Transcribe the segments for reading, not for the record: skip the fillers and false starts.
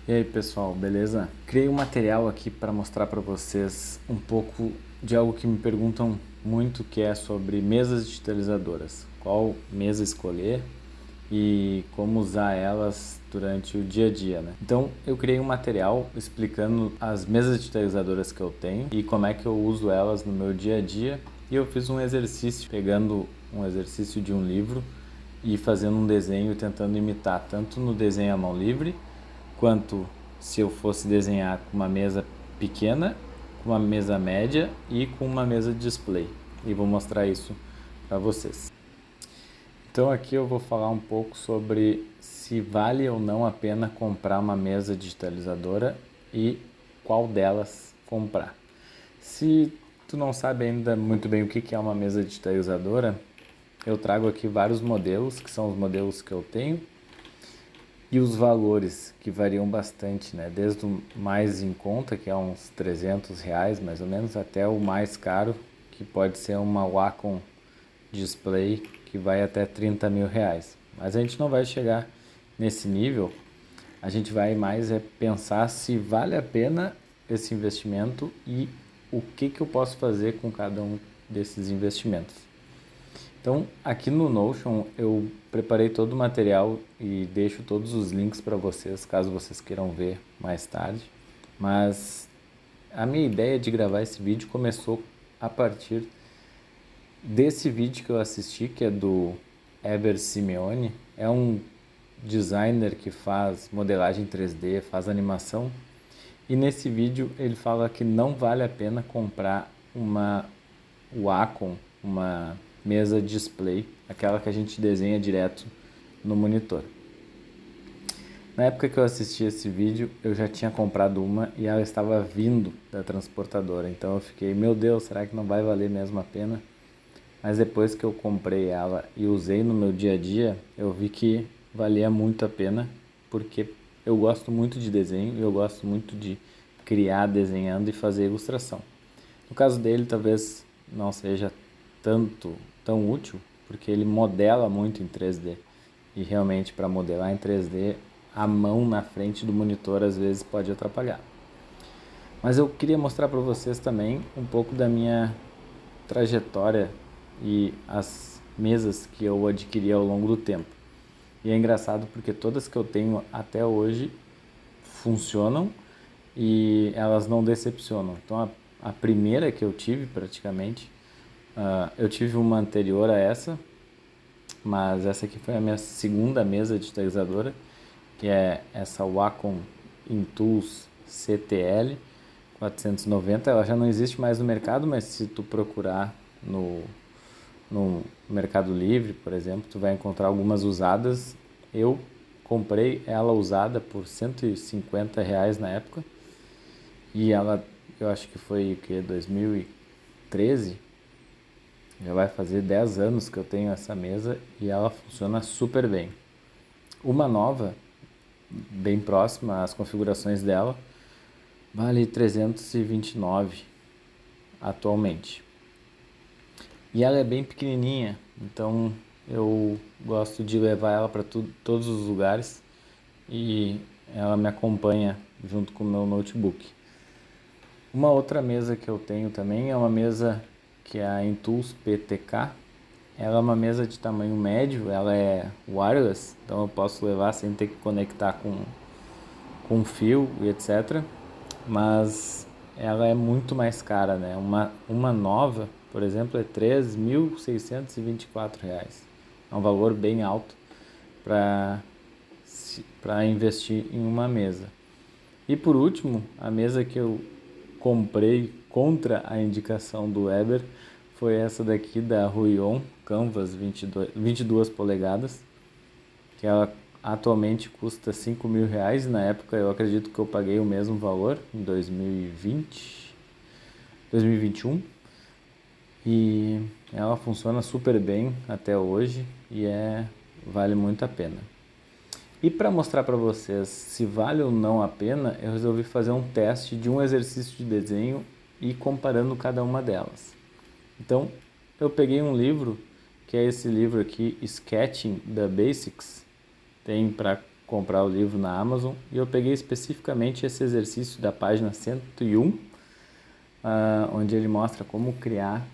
E aí pessoal, beleza? Criei um material aqui para mostrar para vocês um pouco de algo que me perguntam muito, que é sobre mesas digitalizadoras. Qual mesa escolher e como usar elas durante o dia a dia, né? Então eu criei um material explicando as mesas digitalizadoras que eu tenho e como é que eu uso elas no meu dia a dia. E eu fiz um exercício, pegando um exercício de um livro e fazendo um desenho, tentando imitar tanto no desenho à mão livre quanto se eu fosse desenhar com uma mesa pequena, com uma mesa média e com uma mesa de display. E vou mostrar isso para vocês. Então aqui eu vou falar um pouco sobre se vale ou não a pena comprar uma mesa digitalizadora e qual delas comprar. Se tu não sabe ainda muito bem o que é uma mesa digitalizadora, eu trago aqui vários modelos, que são os modelos que eu tenho, e os valores que variam bastante, né? Desde o mais em conta, que é uns R$ 300 mais ou menos, até o mais caro, que pode ser uma Wacom Display, que vai até R$ 30.000. Mas a gente não vai chegar nesse nível, a gente vai mais pensar se vale a pena esse investimento e o que eu posso fazer com cada um desses investimentos. Então, aqui no Notion eu preparei todo o material e deixo todos os links para vocês, caso vocês queiram ver mais tarde. Mas a minha ideia de gravar esse vídeo começou a partir desse vídeo que eu assisti, que é do Eber Simeone. É um designer que faz modelagem 3D, faz animação. E nesse vídeo ele fala que não vale a pena comprar uma Wacom, uma mesa display, aquela que a gente desenha direto no monitor. Na época que eu assisti esse vídeo, eu já tinha comprado uma e ela estava vindo da transportadora, então eu fiquei, meu Deus, será que não vai valer mesmo a pena? Mas depois que eu comprei ela e usei no meu dia a dia, eu vi que valia muito a pena, porque eu gosto muito de desenho e eu gosto muito de criar desenhando e fazer ilustração. No caso dele, talvez não seja tão útil, porque ele modela muito em 3D. E realmente, para modelar em 3D, a mão na frente do monitor às vezes pode atrapalhar. Mas eu queria mostrar para vocês também um pouco da minha trajetória e as mesas que eu adquiri ao longo do tempo. E é engraçado porque todas que eu tenho até hoje funcionam e elas não decepcionam. Então a primeira que eu tive praticamente, eu tive uma anterior a essa, mas essa aqui foi a minha segunda mesa digitalizadora, que é essa Wacom Intools CTL 490. Ela já não existe mais no mercado, mas se tu procurar no Mercado Livre, por exemplo, tu vai encontrar algumas usadas. Eu comprei ela usada por R$ 150 na época. E ela, eu acho que foi que 2013, já vai fazer 10 anos que eu tenho essa mesa e ela funciona super bem. Uma nova, bem próxima às configurações dela, vale 329 atualmente. E ela é bem pequenininha, então eu gosto de levar ela para todos os lugares e ela me acompanha junto com o meu notebook. Uma outra mesa que eu tenho também é uma mesa que é a Intools PTK. Ela é uma mesa de tamanho médio, ela é wireless, então eu posso levar sem ter que conectar com fio e etc. Mas ela é muito mais cara, né? Uma nova, por exemplo, é R$ 3.624. É um valor bem alto para investir em uma mesa. E por último, a mesa que eu comprei contra a indicação do Weber foi essa daqui da Ruion Canvas 22 polegadas, que ela atualmente custa R$ 5.000 e na época eu acredito que eu paguei o mesmo valor em 2021 e ela funciona super bem até hoje e vale muito a pena. E para mostrar para vocês se vale ou não a pena, eu resolvi fazer um teste de um exercício de desenho e comparando cada uma delas. Então, eu peguei um livro, que é esse livro aqui, Sketching the Basics, tem para comprar o livro na Amazon e eu peguei especificamente esse exercício da página 101, onde ele mostra como criar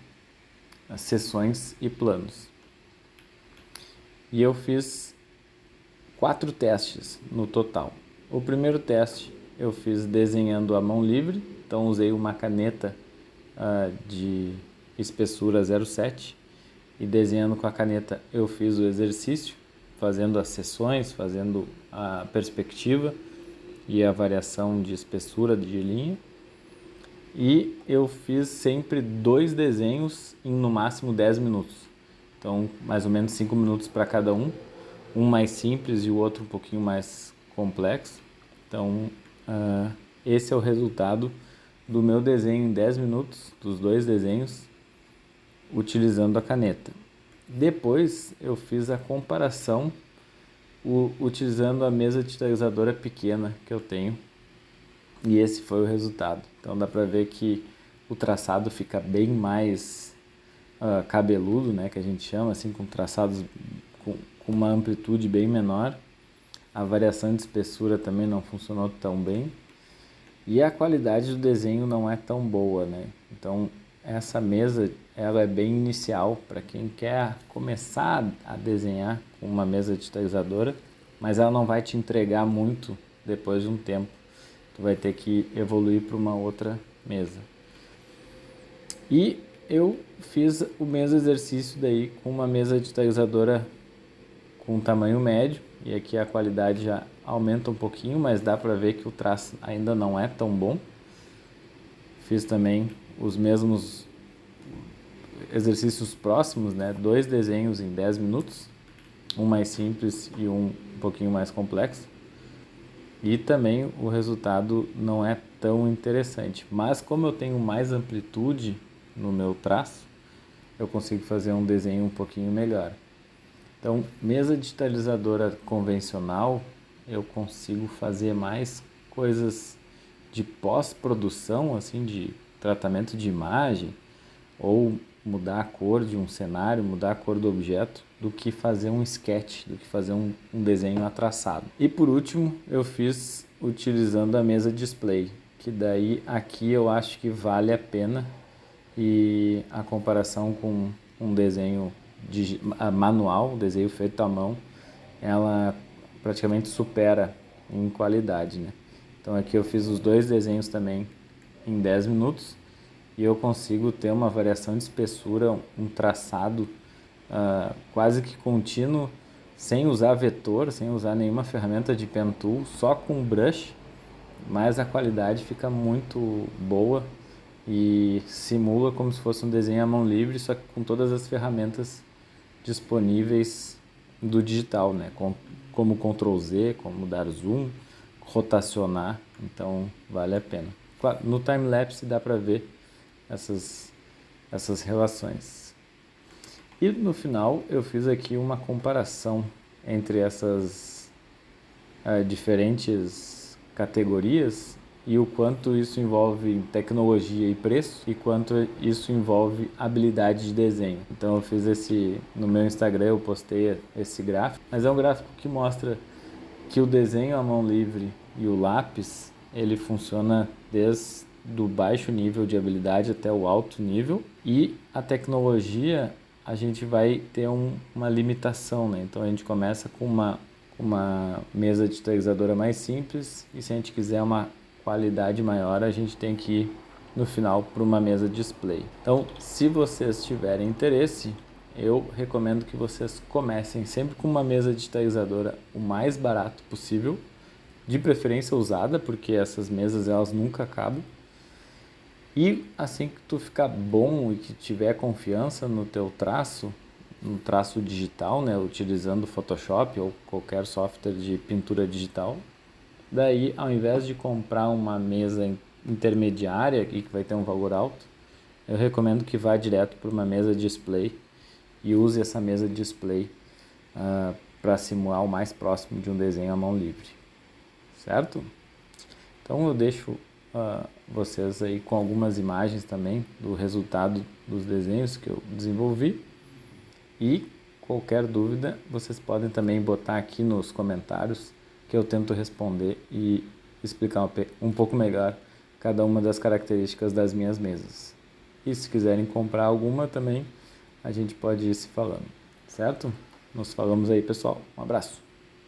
as sessões e planos. E eu fiz 4 testes no total. O primeiro teste eu fiz desenhando à mão livre, então usei uma caneta de espessura 0,7 e desenhando com a caneta eu fiz o exercício, fazendo as sessões, fazendo a perspectiva e a variação de espessura de linha. E eu fiz sempre 2 desenhos em no máximo 10 minutos. Então, mais ou menos 5 minutos para cada um mais simples e o outro um pouquinho mais complexo. Então, esse é o resultado do meu desenho em 10 minutos, dos 2 desenhos, utilizando a caneta. Depois, eu fiz a comparação utilizando a mesa digitalizadora pequena que eu tenho. E esse foi o resultado. Então, dá para ver que o traçado fica bem mais cabeludo, né, que a gente chama, assim, com traçados com uma amplitude bem menor. A variação de espessura também não funcionou tão bem. E a qualidade do desenho não é tão boa, né? Então, essa mesa, ela é bem inicial para quem quer começar a desenhar com uma mesa digitalizadora, mas ela não vai te entregar muito depois de um tempo. Tu vai ter que evoluir para uma outra mesa. E eu fiz o mesmo exercício daí com uma mesa digitalizadora com tamanho médio, e aqui a qualidade já aumenta um pouquinho, mas dá para ver que o traço ainda não é tão bom. Fiz também os mesmos exercícios próximos, né? 2 desenhos em 10 minutos, um mais simples e um pouquinho mais complexo. E também o resultado não é tão interessante, mas como eu tenho mais amplitude no meu traço, eu consigo fazer um desenho um pouquinho melhor. Então, mesa digitalizadora convencional, eu consigo fazer mais coisas de pós-produção, assim, de tratamento de imagem, ou mudar a cor de um cenário, mudar a cor do objeto, do que fazer um sketch, do que fazer um desenho traçado. E por último, eu fiz utilizando a mesa display, que daí aqui eu acho que vale a pena, e a comparação com um desenho manual, um desenho feito à mão, ela praticamente supera em qualidade, né? Então aqui eu fiz os 2 desenhos também em 10 minutos e eu consigo ter uma variação de espessura, um traçado quase que contínuo, sem usar vetor, sem usar nenhuma ferramenta de pen tool, só com brush, mas a qualidade fica muito boa e simula como se fosse um desenho à mão livre, só que com todas as ferramentas disponíveis do digital, né? Como Ctrl Z, como dar zoom, rotacionar, então vale a pena. Claro, no time-lapse dá para ver essas relações. E no final eu fiz aqui uma comparação entre essas diferentes categorias e o quanto isso envolve tecnologia e preço e quanto isso envolve habilidade de desenho. Então eu fiz no meu Instagram eu postei esse gráfico, mas é um gráfico que mostra que o desenho à mão livre e o lápis, ele funciona desde do baixo nível de habilidade até o alto nível, e a tecnologia a gente vai ter uma limitação, né? Então a gente começa com uma mesa digitalizadora mais simples, e se a gente quiser uma qualidade maior, a gente tem que ir no final para uma mesa display. Então, se vocês tiverem interesse, eu recomendo que vocês comecem sempre com uma mesa digitalizadora o mais barato possível, de preferência usada, porque essas mesas elas nunca acabam. E assim que tu ficar bom e que tiver confiança no teu traço, no traço digital, né, utilizando Photoshop ou qualquer software de pintura digital, daí ao invés de comprar uma mesa intermediária e que vai ter um valor alto, eu recomendo que vá direto para uma mesa display e use essa mesa display para simular o mais próximo de um desenho à mão livre, certo? Então eu deixo vocês aí com algumas imagens também do resultado dos desenhos que eu desenvolvi, e qualquer dúvida vocês podem também botar aqui nos comentários que eu tento responder e explicar um pouco melhor cada uma das características das minhas mesas. E se quiserem comprar alguma também, a gente pode ir se falando, certo? Nos falamos aí, pessoal. Um abraço.